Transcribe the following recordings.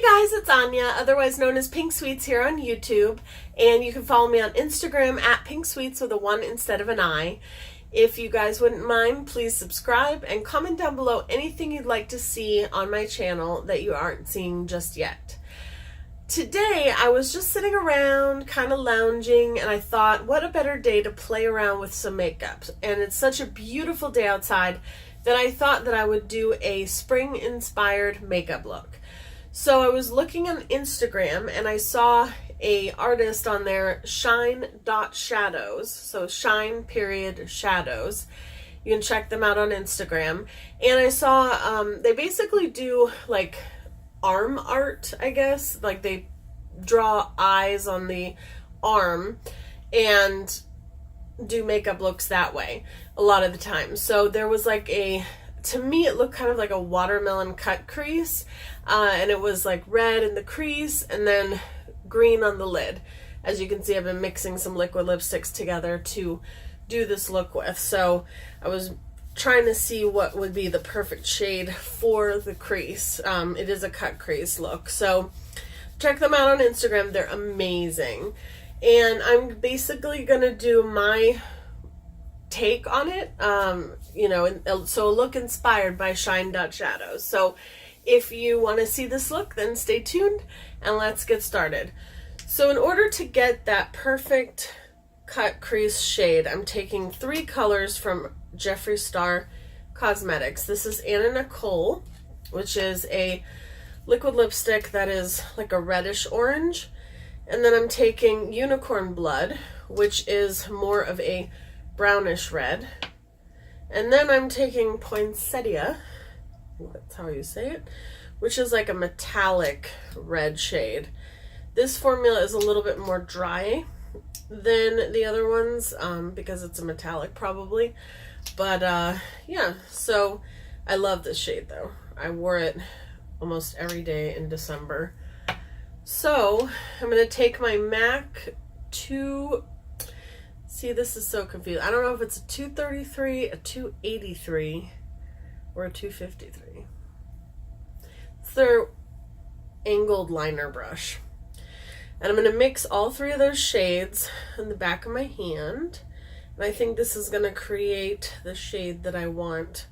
Hey guys, it's Anya, otherwise known as Pink Sweets here on YouTube, and you can follow me on Instagram at Pink Sweets with a 1 instead of an I. If you guys wouldn't mind, please subscribe and comment down below anything you'd like to see on my channel that you aren't seeing just yet. Today, I was just sitting around, kind of lounging, and I thought, what a better day to play around with some makeup. And it's such a beautiful day outside that I thought that I would do a spring-inspired makeup look. So I was looking on Instagram and I saw a artist on there, shine.shadows, so shine period shadows. You can check them out on Instagram. And I saw they basically do like arm art, I guess. Like they draw eyes on the arm and do makeup looks that way a lot of the time. So there was like to me it looked kind of like a watermelon cut crease, and it was like red in the crease and then green on the lid. As you can see, I've been mixing some liquid lipsticks together to do this look with. So I was trying to see what would be the perfect shade for the crease. It is a cut crease look, so check them out on Instagram. They're amazing. And I'm basically gonna do my take on it, so a look inspired by shine.shadows. So if you want to see this look, then stay tuned and let's get started. So in order to get that perfect cut crease shade, I'm taking 3 colors from Jeffree Star Cosmetics. This is Anna Nicole, which is a liquid lipstick that is like a reddish orange. And then I'm taking Unicorn Blood, which is more of a brownish red. And then I'm taking Poinsettia, I think that's how you say it, which is like a metallic red shade. This formula is a little bit more dry than the other ones, because it's a metallic probably. But yeah, so I love this shade though. I wore it almost every day in December. So I'm going to take my MAC see, this is so confusing. I don't know if it's a 233, a 283, or a 253. It's their angled liner brush. And I'm going to mix all 3 of those shades in the back of my hand. And I think this is going to create the shade that I want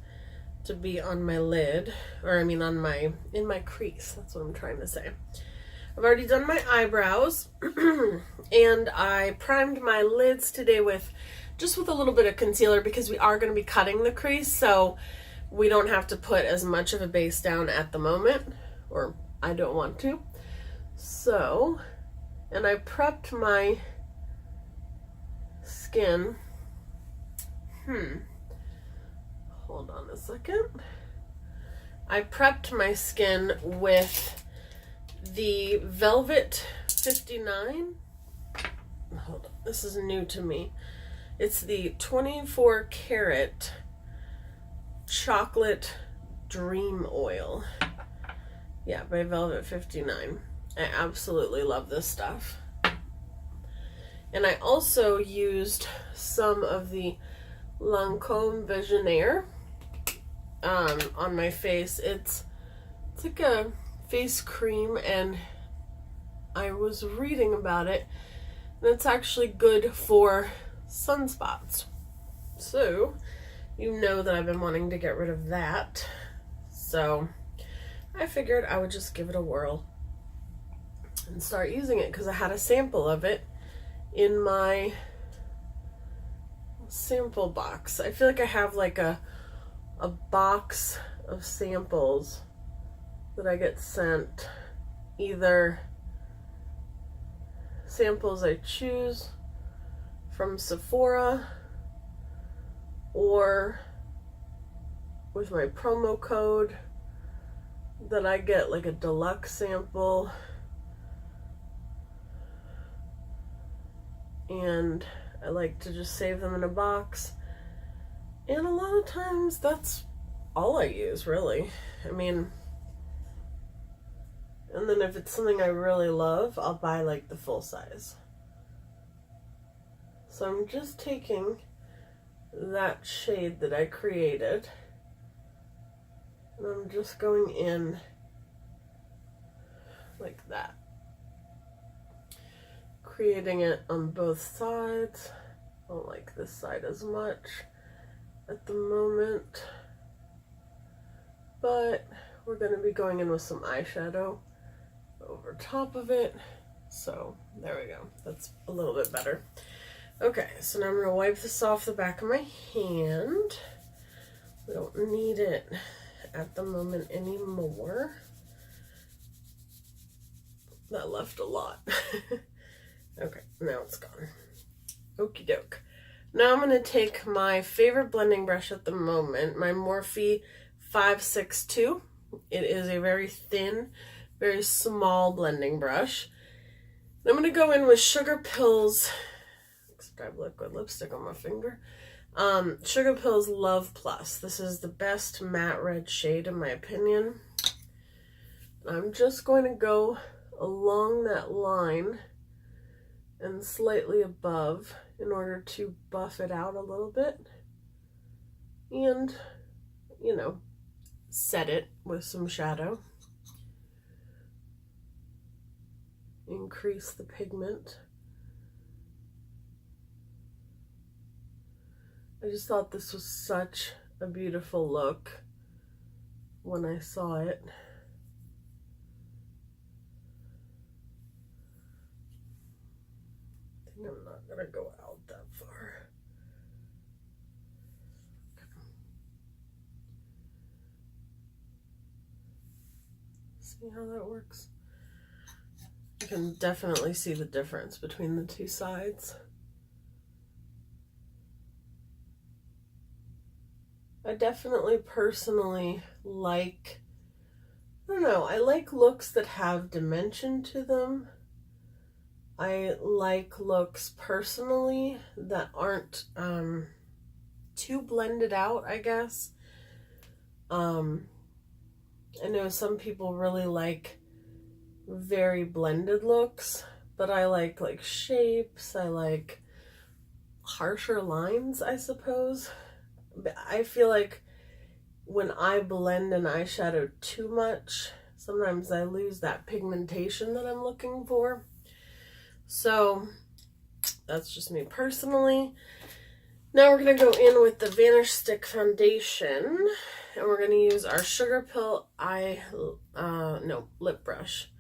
to be on my lid, or I mean in my crease. That's what I'm trying to say. I've already done my eyebrows and I primed my lids today with a little bit of concealer because we are going to be cutting the crease, so we don't have to put as much of a base down at the moment, or I don't want to. So, and I prepped my skin. Hold on a second. I prepped my skin with the Velvet 59. Hold on, this is new to me. It's the 24 karat chocolate dream oil. Yeah, by Velvet 59. I absolutely love this stuff. And I also used some of the Lancome Visionaire on my face. It's like a face cream, and I was reading about it, and it's actually good for sunspots. So you know that I've been wanting to get rid of that, so I figured I would just give it a whirl and start using it, because I had a sample of it in my sample box. I feel like I have like a box of samples that I get sent, either samples I choose from Sephora, or with my promo code that I get like a deluxe sample, and I like to just save them in a box. And a lot of times that's all I use, really. I mean, and then if it's something I really love, I'll buy like the full size. So I'm just taking that shade that I created, and I'm just going in like that. Creating it on both sides. I don't like this side as much at the moment, but we're going to be going in with some eyeshadow over top of it. So there we go. That's a little bit better. Okay, so now I'm going to wipe this off the back of my hand. We don't need it at the moment anymore. That left a lot. Okay, now it's gone. Okie doke. Now I'm going to take my favorite blending brush at the moment, my Morphe 562. It is a very thin, very small blending brush. I'm going to go in with SugarPill's, except I have liquid lipstick on my finger, SugarPill's Love Plus. This is the best matte red shade in my opinion. I'm just going to go along that line and slightly above in order to buff it out a little bit and, you know, set it with some shadow. Increase the pigment. I just thought this was such a beautiful look when I saw it. I think I'm not gonna go out that far. See how that works? You can definitely see the difference between the two sides. I definitely personally like, I don't know, I like looks that have dimension to them. I like looks personally that aren't too blended out, I guess. I know some people really like very blended looks, but I like shapes, I like harsher lines, I suppose. I feel like when I blend an eyeshadow too much, sometimes I lose that pigmentation that I'm looking for. So that's just me personally. Now we're going to go in with the Vanish Stick Foundation, and we're going to use our SugarPill lip brush.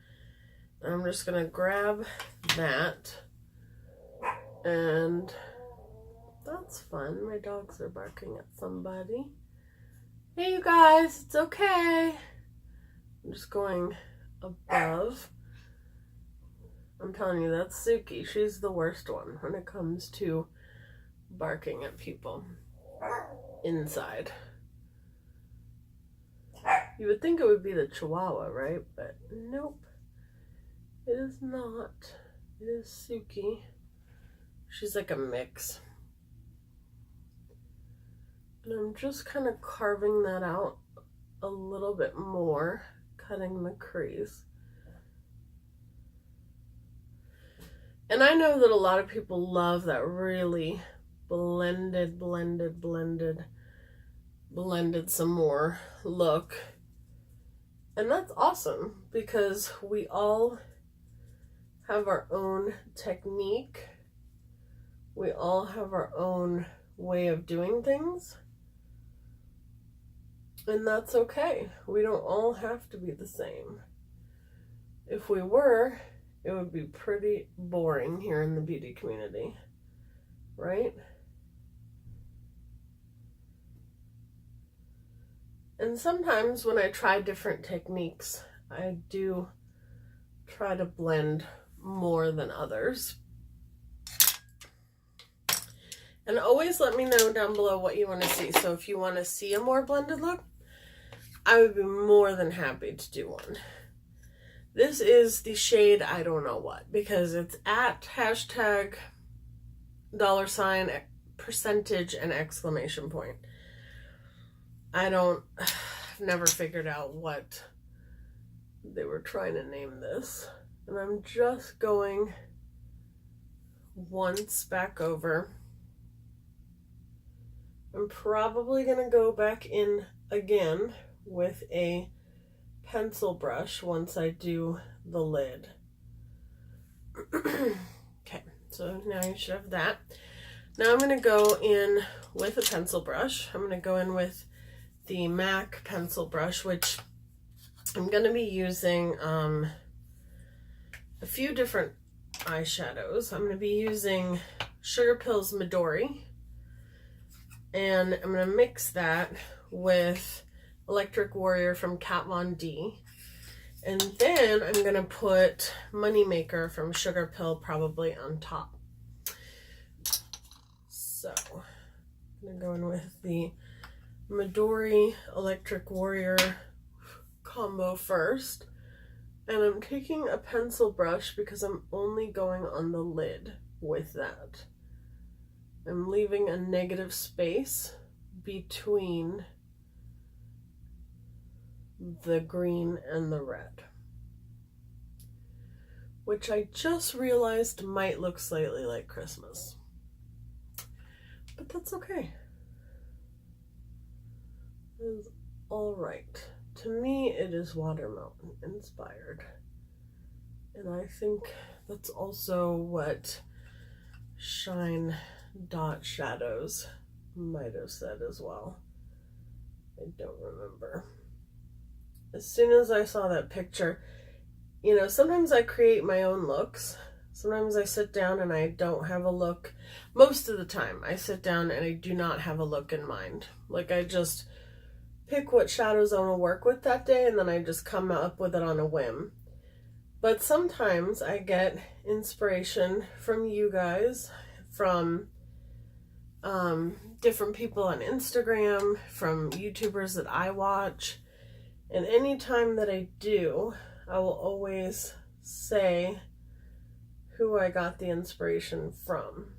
And I'm just going to grab that, and that's fun. My dogs are barking at somebody. Hey, you guys, it's okay. I'm just going above. I'm telling you, that's Suki. She's the worst one when it comes to barking at people inside. You would think it would be the Chihuahua, right? But nope. It is not. It is Suki. She's like a mix. And I'm just kind of carving that out a little bit more, cutting the crease. And I know that a lot of people love that really blended some more look. And that's awesome because we all have our own technique. We all have our own way of doing things. And that's okay. We don't all have to be the same. If we were, it would be pretty boring here in the beauty community, right? And sometimes when I try different techniques, I do try to blend more than others. And always let me know down below what you want to see. So if you want to see a more blended look, I would be more than happy to do one. This is the shade I don't know what, because it's at hashtag $, percentage, and exclamation point. I've never figured out what they were trying to name this. And I'm just going once back over. I'm probably going to go back in again with a pencil brush once I do the lid. Okay, so now you should have that. Now I'm going to go in with a pencil brush. I'm going to go in with the MAC pencil brush, which I'm going to be using a few different eyeshadows. I'm going to be using SugarPill's Midori, and I'm going to mix that with Electric Warrior from Kat Von D. And then I'm going to put Moneymaker from SugarPill probably on top. So I'm going to go in with the Midori Electric Warrior combo first. And I'm taking a pencil brush because I'm only going on the lid with that. I'm leaving a negative space between the green and the red, which I just realized might look slightly like Christmas, but that's okay. It is all right. To me, it is watermelon inspired, and I think that's also what Shine Dot Shadows might have said as well. I don't remember. As soon as I saw that picture, you know, sometimes I create my own looks. Sometimes I sit down and I don't have a look. Most of the time, I sit down and I do not have a look in mind. Like, I just pick what shadows I want to work with that day, and then I just come up with it on a whim. But sometimes I get inspiration from you guys, from different people on Instagram, from YouTubers that I watch. And anytime that I do, I will always say who I got the inspiration from,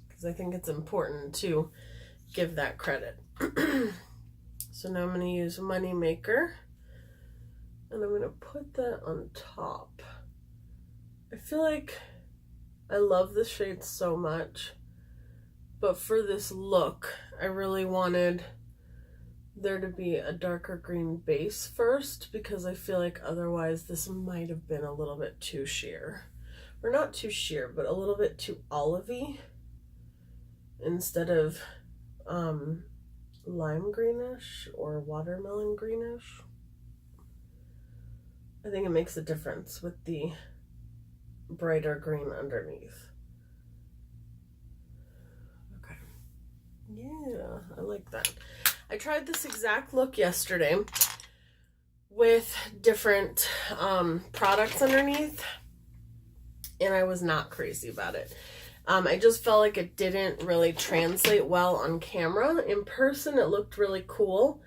because I think it's important to give that credit. So now I'm going to use Moneymaker, and I'm going to put that on top. I feel like I love this shade so much, but for this look, I really wanted there to be a darker green base first, because I feel like otherwise this might have been a little bit too sheer. Or not too sheer, but a little bit too olivey instead of lime greenish or watermelon greenish. I think it makes a difference with the brighter green underneath. Okay. Yeah, I like that. I tried this exact look yesterday with different products underneath, and I was not crazy about it. I just felt like it didn't really translate well on camera. In person, it looked really cool,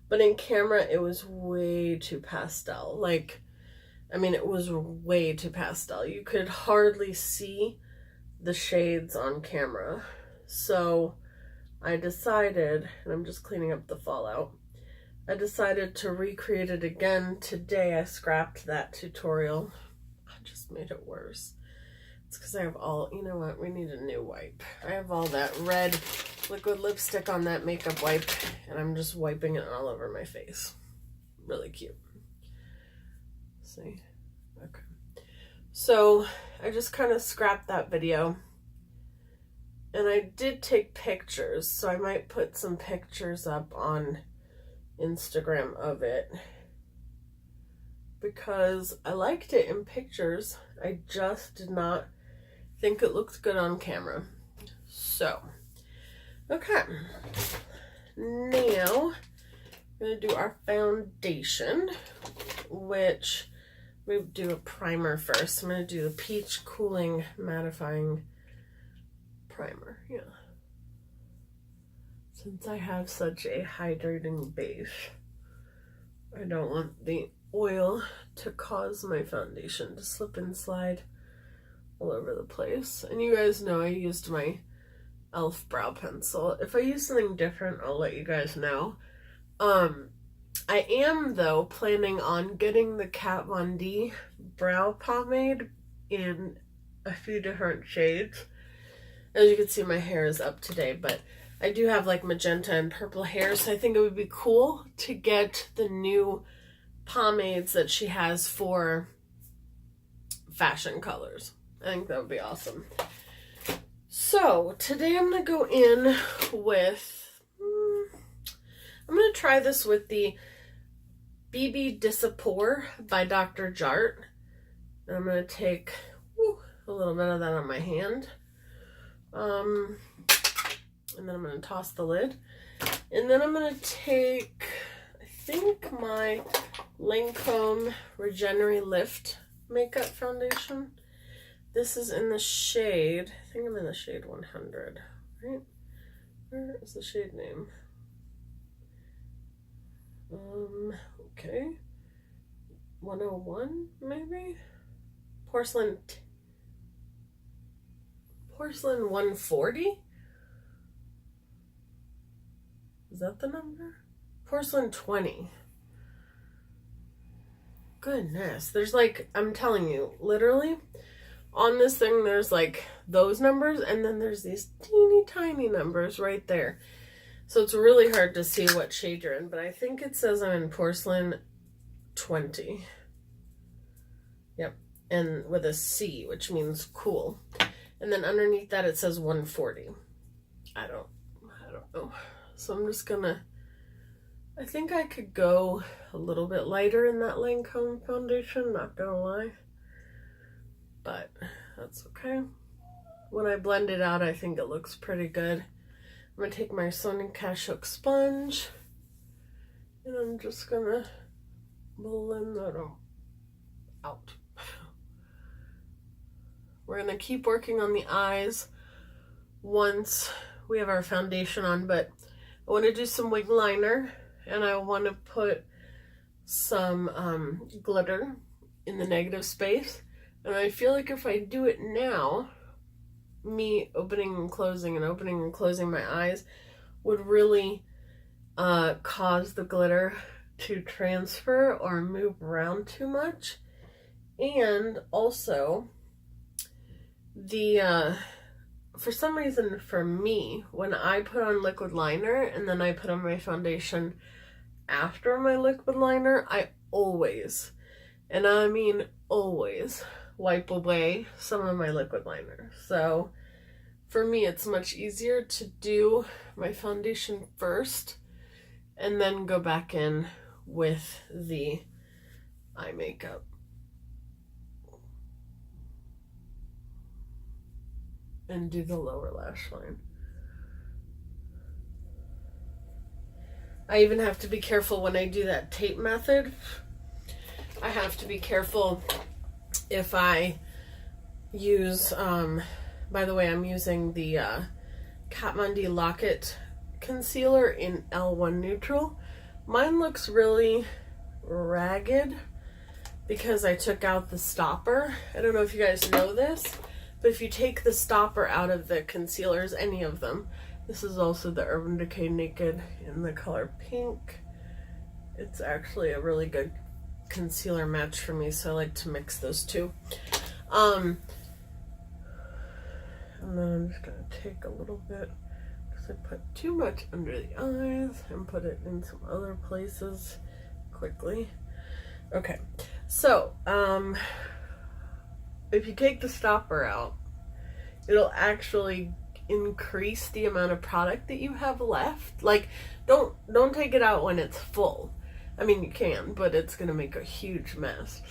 but in camera, it was way too pastel. Like, I mean, it was way too pastel. You could hardly see the shades on camera. So I decided, and I'm just cleaning up the fallout, I decided to recreate it again today. I scrapped that tutorial. I just made it worse. It's because I have all, you know what, we need a new wipe. I have all that red liquid lipstick on that makeup wipe, and I'm just wiping it all over my face. Really cute. See? Okay. So I just kind of scrapped that video. And I did take pictures, so I might put some pictures up on Instagram of it, because I liked it in pictures. I just did not think it looked good on camera. So, okay. Now, I'm going to do our foundation, which we do a primer first. I'm going to do the Peach Cooling Mattifying Primer. Yeah. Since I have such a hydrating base, I don't want the oil to cause my foundation to slip and slide all over the place. And you guys know I used my e.l.f. brow pencil. If I use something different, I'll let you guys know. I am, though, planning on getting the Kat Von D brow pomade in a few different shades. As you can see, my hair is up today, but I do have like magenta and purple hair, so I think it would be cool to get the new pomades that she has for fashion colors. I think that would be awesome. So today I'm going to go in with, I'm going to try this with the BB Dissapore by Dr. Jart. And I'm going to take a little bit of that on my hand. And then I'm going to toss the lid. And then I'm going to take, I think, my Lancome Regenerate Lift Makeup Foundation. This is in the shade, I think I'm in the shade 100, right? Where is the shade name? Okay. 101, maybe? Porcelain 140? Is that the number? Porcelain 20. Goodness. There's like, I'm telling you, literally, on this thing, there's like those numbers, and then there's these teeny tiny numbers right there. So it's really hard to see what shade you're in, but I think it says I'm in Porcelain 20. Yep. And with a C, which means cool. And then underneath that it says 140. I don't know. So I'm just gonna, I think I could go a little bit lighter in that Lancome foundation, not gonna lie. But that's okay. When I blend it out, I think it looks pretty good. I'm gonna take my Sonia Kashuk sponge and I'm just gonna blend that out. We're gonna keep working on the eyes once we have our foundation on, but I want to do some wing liner and I want to put some glitter in the negative space. And I feel like if I do it now, me opening and closing my eyes would really cause the glitter to transfer or move around too much. And also, for some reason for me, when I put on liquid liner and then I put on my foundation after my liquid liner, I always, and I mean always, wipe away some of my liquid liner. So for me, it's much easier to do my foundation first and then go back in with the eye makeup. And do the lower lash line. I even have to be careful when I do that tape method. I have to be careful if I use, by the way, I'm using the Kat Von D Lock-It concealer in L1 Neutral. Mine looks really ragged because I took out the stopper. I don't know if you guys know this, but if you take the stopper out of the concealers, any of them, this is also the Urban Decay Naked in the color pink. It's actually a really good concealer match for me, so I like to mix those two. And then I'm just gonna take a little bit because I put too much under the eyes and put it in some other places quickly. Okay, so if you take the stopper out, it'll actually increase the amount of product that you have left. Like, don't take it out when it's full. I mean, you can, but it's gonna make a huge mess.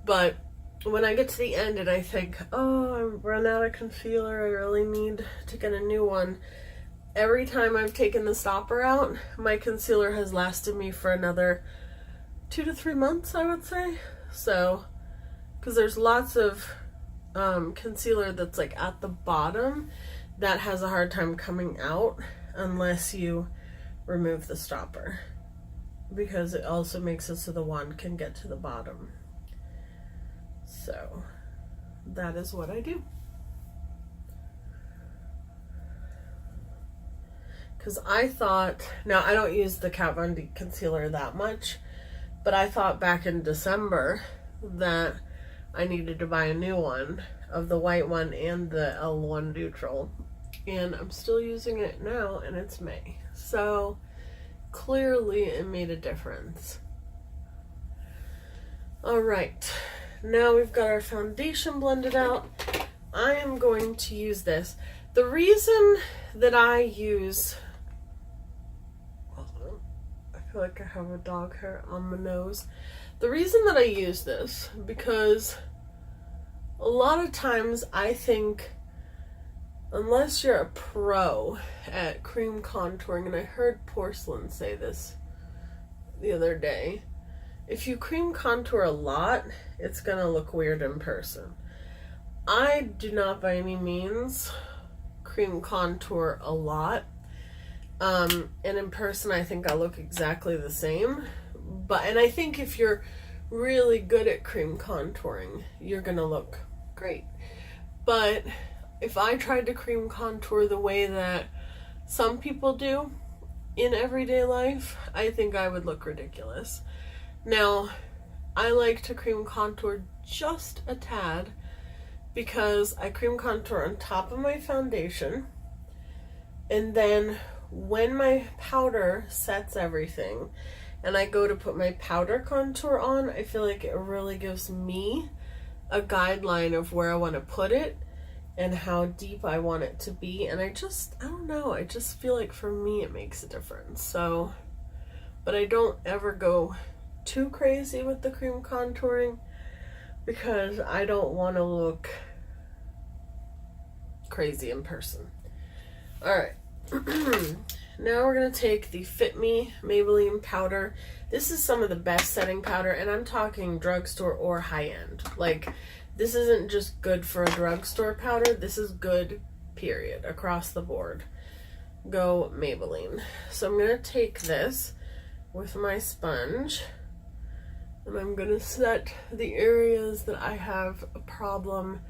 But when I get to the end and I think, oh, I've run out of concealer, I really need to get a new one, every time I've taken the stopper out, my concealer has lasted me for another 2 to 3 months, I would say. So, because there's lots of concealer that's like at the bottom that has a hard time coming out unless you remove the stopper, because it also makes it so the wand can get to the bottom. So that is what I do. Because I thought, now I don't use the Kat Von D concealer that much, but I thought back in December that I needed to buy a new one of the white one and the L1 Neutral. And I'm still using it now, and it's May. So clearly it made a difference. All right, now we've got our foundation blended out, I am going to use this. The reason that I use, I feel like I have a dog hair on my nose. The reason that I use this, because a lot of times I think, unless you're a pro at cream contouring, and I heard Porcelain say this the other day, if you cream contour a lot, it's gonna look weird in person. I do not by any means cream contour a lot. And in person I think I look exactly the same. And I think if you're really good at cream contouring, you're gonna look great. But if I tried to cream contour the way that some people do in everyday life, I think I would look ridiculous. Now, I like to cream contour just a tad because I cream contour on top of my foundation, and then when my powder sets everything and I go to put my powder contour on, I feel like it really gives me a guideline of where I want to put it and how deep I want it to be. And I don't know, I just feel like for me it makes a difference. So, but I don't ever go too crazy with the cream contouring because I don't want to look crazy in person. Alright, now we're going to take the Fit Me Maybelline powder. This is some of the best setting powder, and I'm talking drugstore or high-end. Like, this isn't just good for a drugstore powder, this is good, period, across the board. Go Maybelline. So I'm going to take this with my sponge, and I'm going to set the areas that I have a problem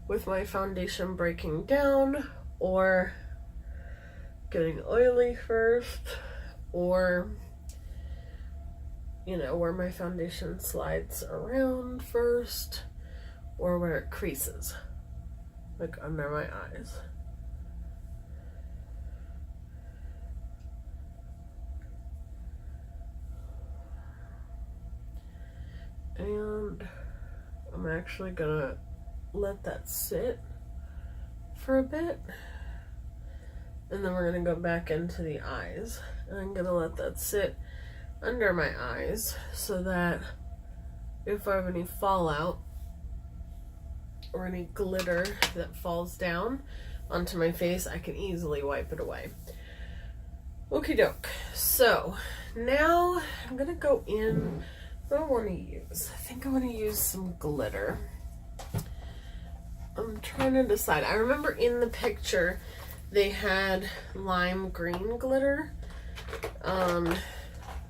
with my foundation breaking down, or getting oily first, or, you know, where my foundation slides around first, or where it creases, like under my eyes. And I'm actually gonna let that sit for a bit, and then we're gonna go back into the eyes, and I'm gonna let that sit under my eyes so that if I have any fallout or any glitter that falls down onto my face, I can easily wipe it away. Okie doke. So now I'm gonna go in. What do I want to use? I think I want to use some glitter. I'm trying to decide. I remember in the picture they had lime green glitter.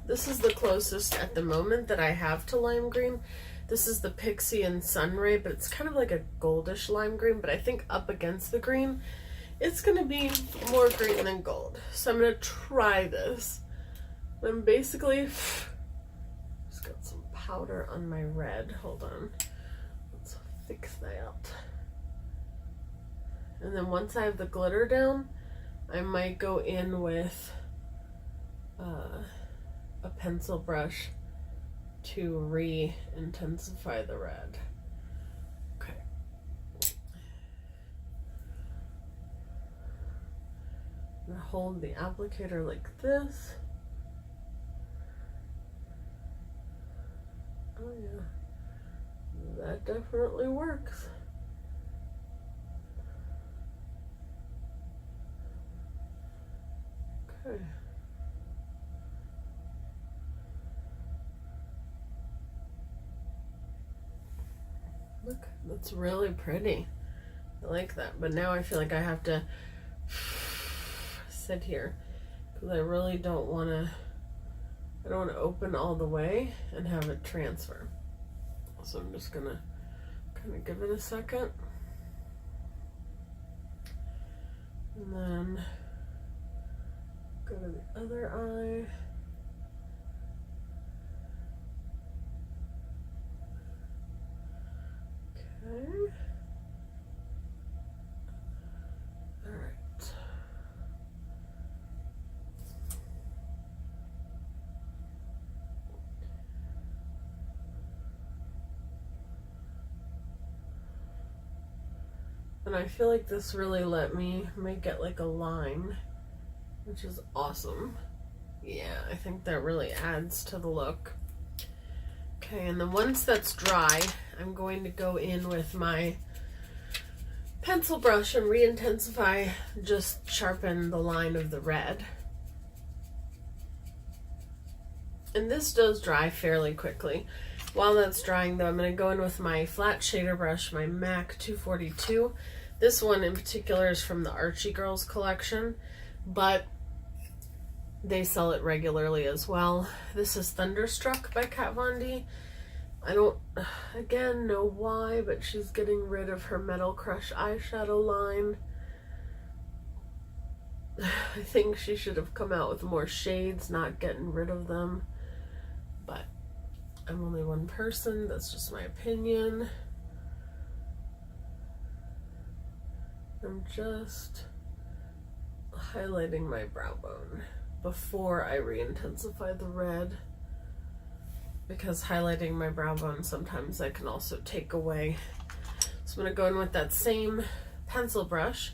This is the closest at the moment that I have to lime green. This is the Pixie and Sunray, but it's kind of like a goldish lime green, but I think up against the green, it's going to be more green than gold. So I'm going to try this. I'm basically just got some powder on my red. Hold on. Let's fix that. And then once I have the glitter down, I might go in with a pencil brush to re-intensify the red. Okay. I'm gonna hold the applicator like this. Oh yeah, that definitely works. Okay. Look, that's really pretty. I like that, but now I feel like I have to sit here because I really don't want to. I don't want to open all the way and have it transfer. So I'm just gonna kind of give it a second, and then go to the other eye. Okay. All right. And I feel like this really let me make it like a line, which is awesome. Yeah, I think that really adds to the look. Okay, and then once that's dry, I'm going to go in with my pencil brush and re-intensify, just sharpen the line of the red. And this does dry fairly quickly. While that's drying though, I'm going to go in with my flat shader brush, my MAC 242. This one in particular is from the Archie Girls collection, but they sell it regularly as well. This is Thunderstruck by Kat Von D. I don't, again, know why, but she's getting rid of her Metal Crush eyeshadow line. I think she should have come out with more shades, not getting rid of them. But I'm only one person, that's just my opinion. I'm just highlighting my brow bone before I re-intensify the red, because highlighting my brow bone sometimes I can also take away. So I'm going to go in with that same pencil brush,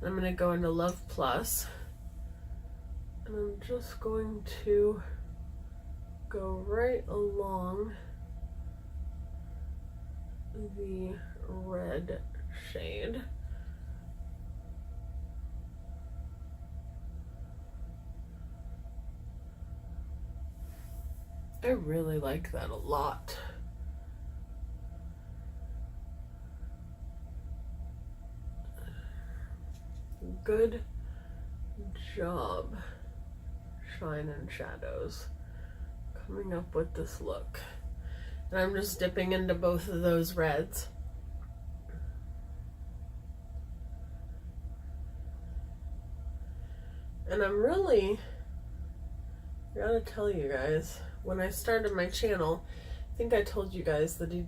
and I'm going to go into Love Plus, and I'm just going to go right along the red shade. I really like that a lot. Good job, Shine and Shadows, coming up with this look. And I'm just dipping into both of those reds. And I'm really, I gotta tell you guys, when I started my channel, I think I told you guys that I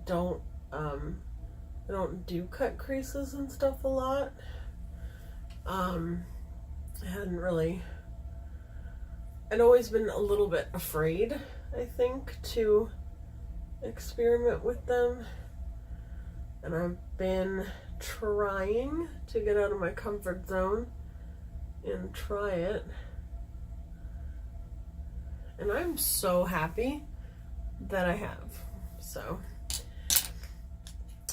don't do cut creases and stuff a lot. I hadn't really, I'd always been a little bit afraid, I think, to experiment with them. And I've been trying to get out of my comfort zone and try it. And I'm so happy that I have. So,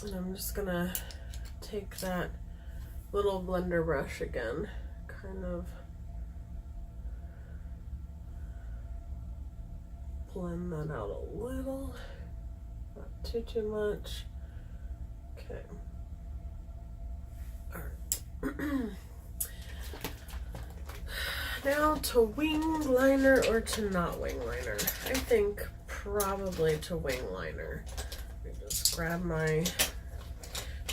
and I'm just gonna take that little blender brush again, kind of blend that out a little, not too much. Okay. All right. Now to wing liner or to not wing liner. I think probably to wing liner. Let me just grab my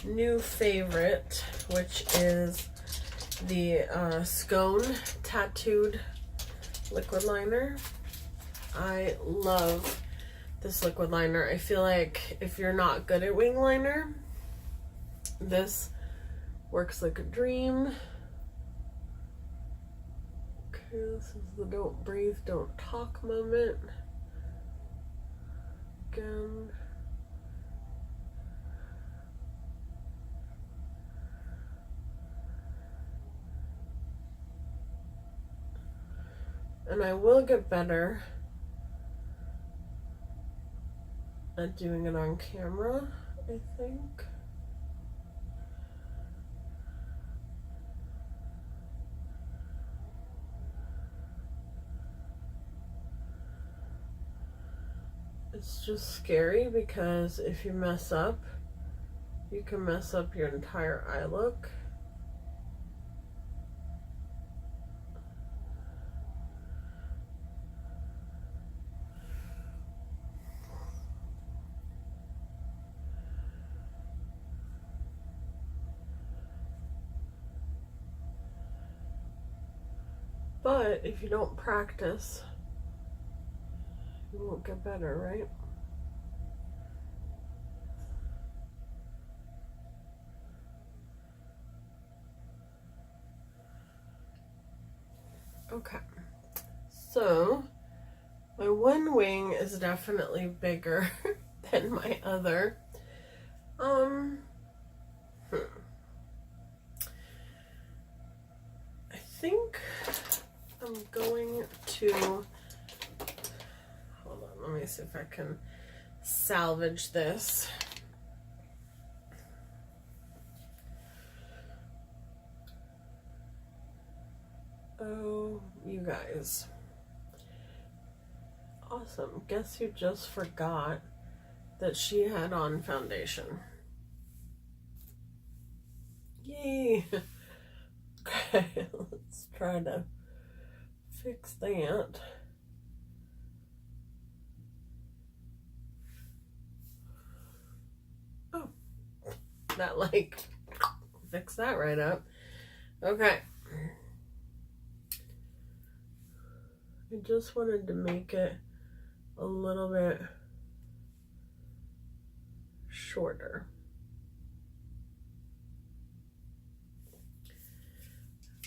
new favorite, which is the Scone Tattooed Liquid Liner. I love this liquid liner. I feel like if you're not good at wing liner, this works like a dream. This is the don't breathe, don't talk moment. Again. And I will get better at doing it on camera, I think. It's just scary because if you mess up, you can mess up your entire eye look. But if you don't practice, you won't get better, right? Okay, so my one wing is definitely bigger than my other. to, hold on, let me see if I can salvage this. Oh, you guys. Awesome. Guess who just forgot that she had on foundation? Yay! Okay, let's try to fix that. Oh, that like fix that right up. Okay. I just wanted to make it a little bit shorter.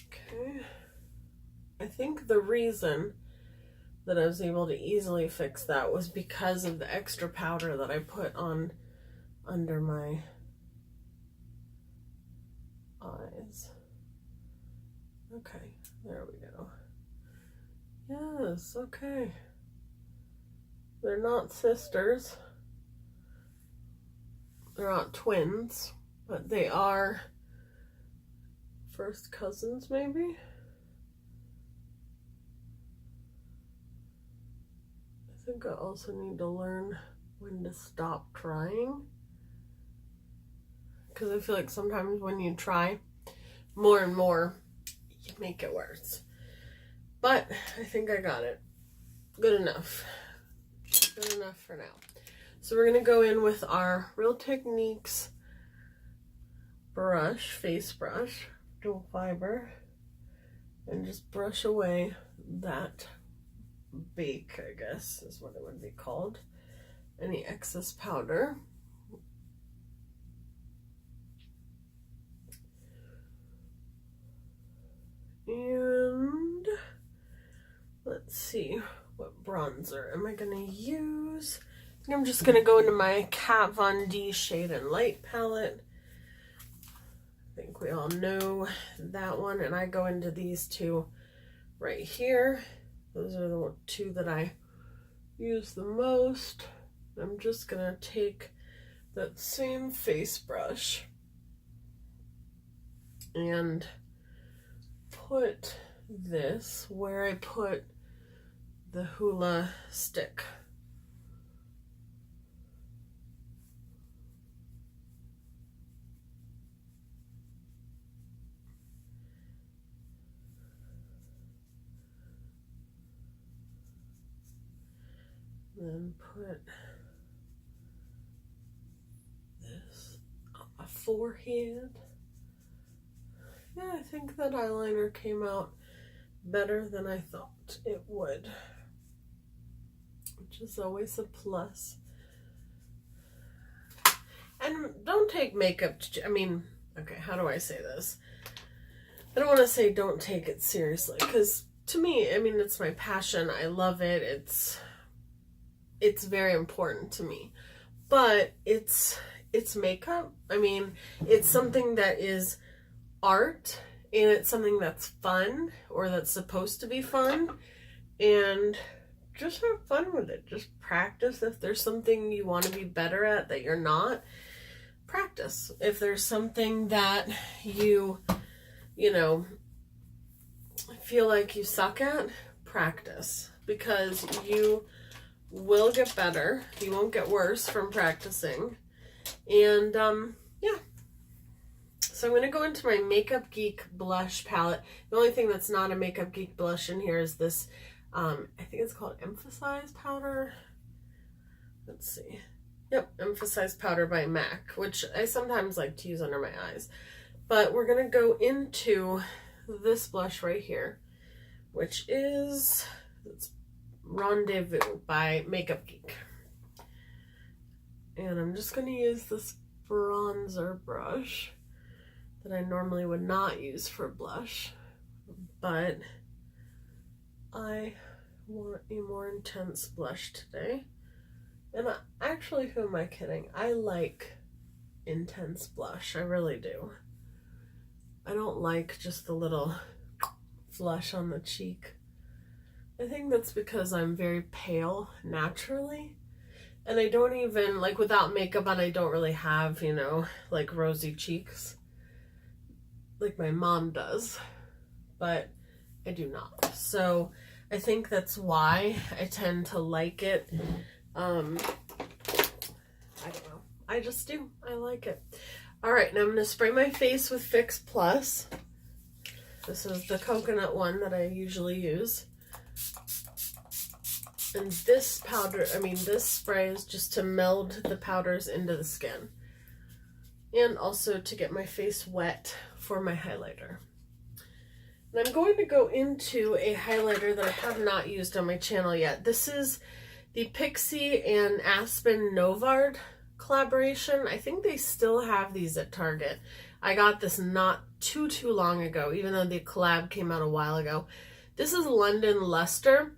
Okay. I think the reason that I was able to easily fix that was because of the extra powder that I put on under my eyes. Okay, there we go. Yes, okay. They're not sisters. They're not twins, but they are first cousins, maybe? I think I also need to learn when to stop trying. Because I feel like sometimes when you try more and more, you make it worse. But I think I got it. Good enough. Good enough for now. So we're going to go in with our Real Techniques brush, face brush, dual fiber, and just brush away that bake, I guess is what it would be called. Any excess powder. And let's see, what bronzer am I going to use? I think I'm just going to go into my Kat Von D Shade and Light palette. I think we all know that one. And I go into these two right here. Those are the two that I use the most. I'm just going to take that same face brush and put this where I put the hula stick. Then put this on my forehead. Yeah, I think that eyeliner came out better than I thought it would, which is always a plus. And don't take makeup, I mean, okay, how do I say this? I don't want to say don't take it seriously, because to me, I mean, it's my passion. I love it. It's very important to me. But it's makeup. I mean, it's something that is art, and it's something that's fun, or that's supposed to be fun, and just have fun with it. Just practice. If there's something you want to be better at that you're not, practice. If there's something that you know, feel like you suck at, practice, because you will get better. You won't get worse from practicing. And yeah. So I'm going to go into my Makeup Geek blush palette. The only thing that's not a Makeup Geek blush in here is this, I think it's called Emphasize Powder. Let's see. Yep, Emphasize Powder by MAC, which I sometimes like to use under my eyes. But we're going to go into this blush right here, which is Rendezvous by Makeup Geek. And I'm just going to use this bronzer brush that I normally would not use for blush, but I want a more intense blush today. And actually, who am I kidding? I like intense blush. I really do. I don't like just the little flush on the cheek. I think that's because I'm very pale naturally. And I don't even, like, without makeup on, I don't really have, you know, like rosy cheeks like my mom does. But I do not. So I think that's why I tend to like it. I don't know. I just do. I like it. All right, now I'm going to spray my face with Fix Plus. This is the coconut one that I usually use. And this powder, this spray is just to meld the powders into the skin. And also to get my face wet for my highlighter. And I'm going to go into a highlighter that I have not used on my channel yet. This is the Pixie and Aspen Novard collaboration. I think they still have these at Target. I got this not too long ago, even though the collab came out a while ago. This is London Luster.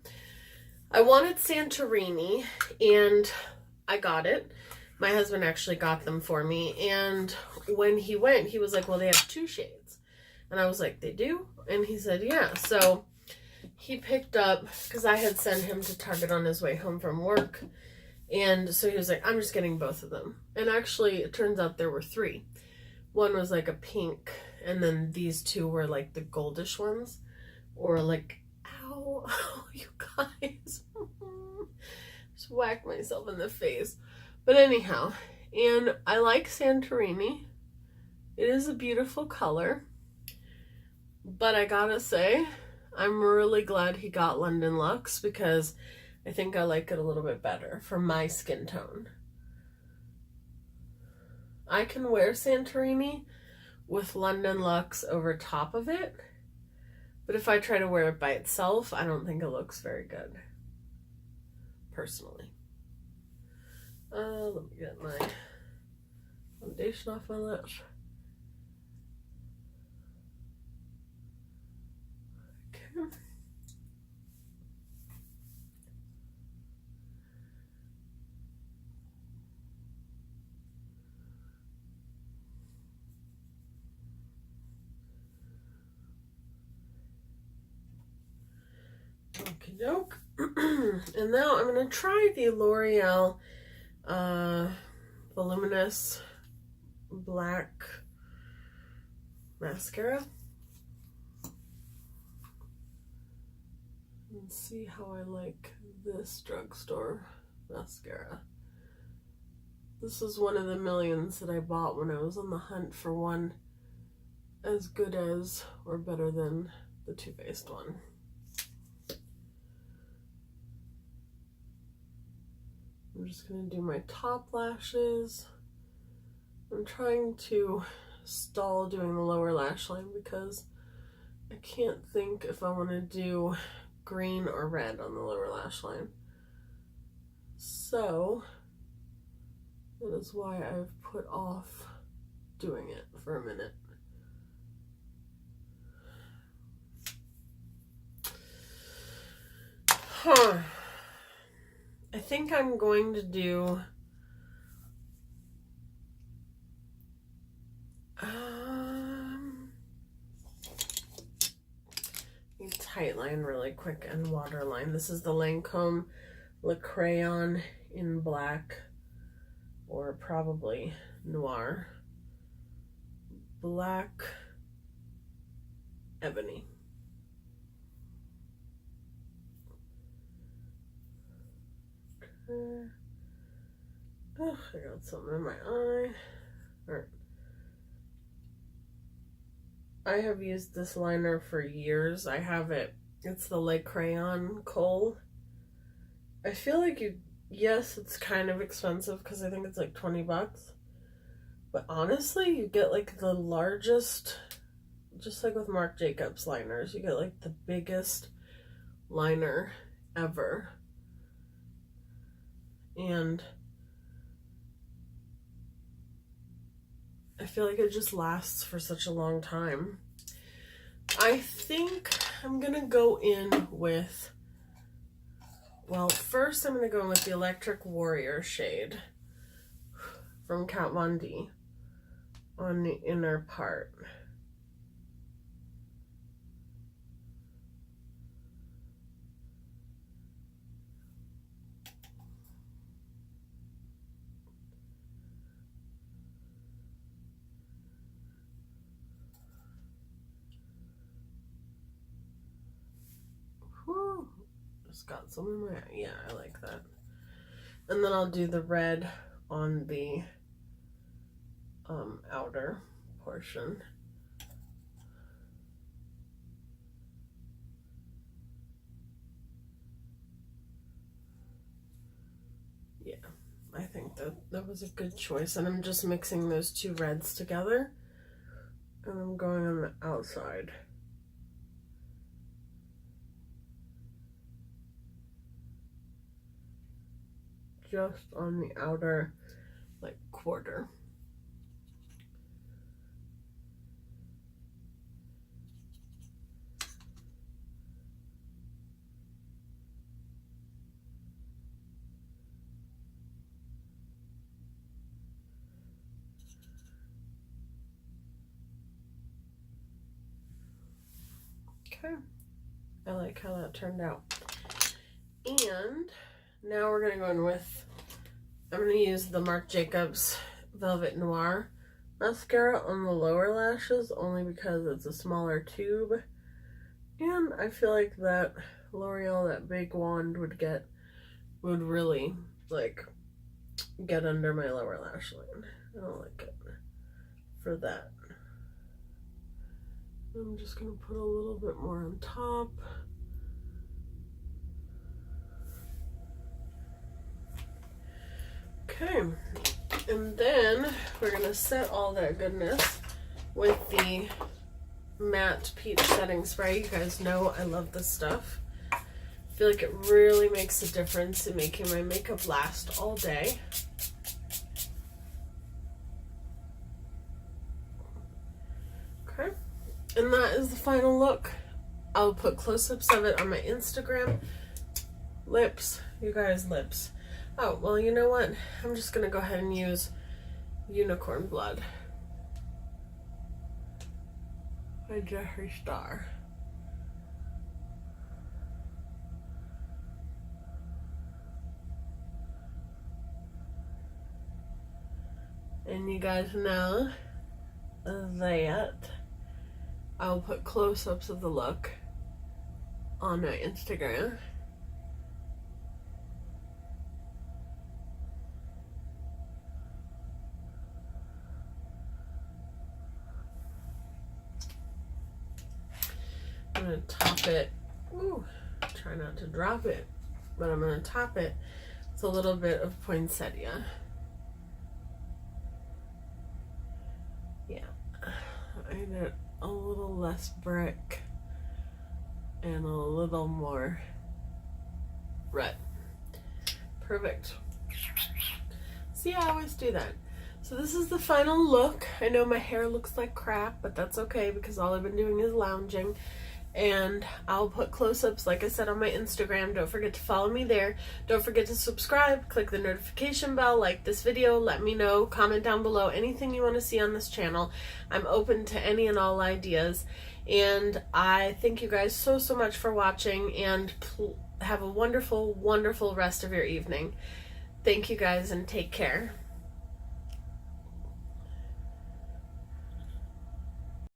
I wanted Santorini, and I got it. My husband actually got them for me, and when he went, he was like, well, they have 2 shades. And I was like, they do? And he said, yeah. So he picked up, because I had sent him to Target on his way home from work, and so he was like, I'm just getting both of them. And actually, it turns out there were 3. One was like a pink, and then these 2 were like the goldish ones, or like, ow, you guys, just whacked myself in the face. But anyhow, and I like Santorini. It is a beautiful color, but I gotta say, I'm really glad he got London Luxe, because I think I like it a little bit better for my skin tone. I can wear Santorini with London Luxe over top of it, but if I try to wear it by itself, I don't think it looks very good, personally. Let me get my foundation off my lips. Okay. Okie doke. And now I'm going to try the L'Oreal Voluminous Black Mascara. And see how I like this drugstore mascara. This is one of the millions that I bought when I was on the hunt for one as good as or better than the Too Faced one. I'm just going to do my top lashes. I'm trying to stall doing the lower lash line because I can't think if I want to do green or red on the lower lash line. So that is why I've put off doing it for a minute. I think I'm going to do tight line really quick and waterline. This is the Lancome Le Crayon in black, or probably noir, black ebony. Oh, I got something in my eye. Alright. I have used this liner for years. I have it. It's the Le Crayon Kohl. I feel like yes, it's kind of expensive because I think it's like 20 bucks. But honestly, you get like the largest, just like with Marc Jacobs liners, you get like the biggest liner ever. And I feel like it just lasts for such a long time. I think I'm gonna go in with, well, first I'm gonna go in with the Electric Warrior shade from Kat Von D on the inner part. Just got some in my eye. Yeah, I like that. And then I'll do the red on the outer portion. Yeah, I think that was a good choice. And I'm just mixing those two reds together. And I'm going on the outside. Just on the outer, like, quarter. Okay, I like how that turned out. And now we're gonna go in with, I'm gonna use the Marc Jacobs Velvet Noir mascara on the lower lashes, only because it's a smaller tube. And I feel like that L'Oreal, that big wand would really, like, get under my lower lash line. I don't like it for that. I'm just gonna put a little bit more on top. Okay, and then we're gonna set all that goodness with the matte peach setting spray. You guys know I love this stuff. I feel like it really makes a difference in making my makeup last all day. Okay, and that is the final look. I'll put close-ups of it on my Instagram. Lips, you guys, lips. Oh, well, you know what? I'm just gonna go ahead and use Unicorn Blood by Jeffree Star. And you guys know that I'll put close-ups of the look on my Instagram. I'm gonna top it. Ooh, try not to drop it, but I'm gonna top it with a little bit of poinsettia. Yeah, I did a little less brick and a little more red. Perfect. See, I always do that. So this is the final look. I know my hair looks like crap, but that's okay because all I've been doing is lounging. And I'll put close-ups, like I said, on my Instagram. Don't forget to follow me there. Don't forget to subscribe, click the notification bell, like this video, let me know, comment down below anything you want to see on this channel. I'm open to any and all ideas. And I thank you guys so much for watching, and have a wonderful, wonderful rest of your evening. Thank you guys, and take care.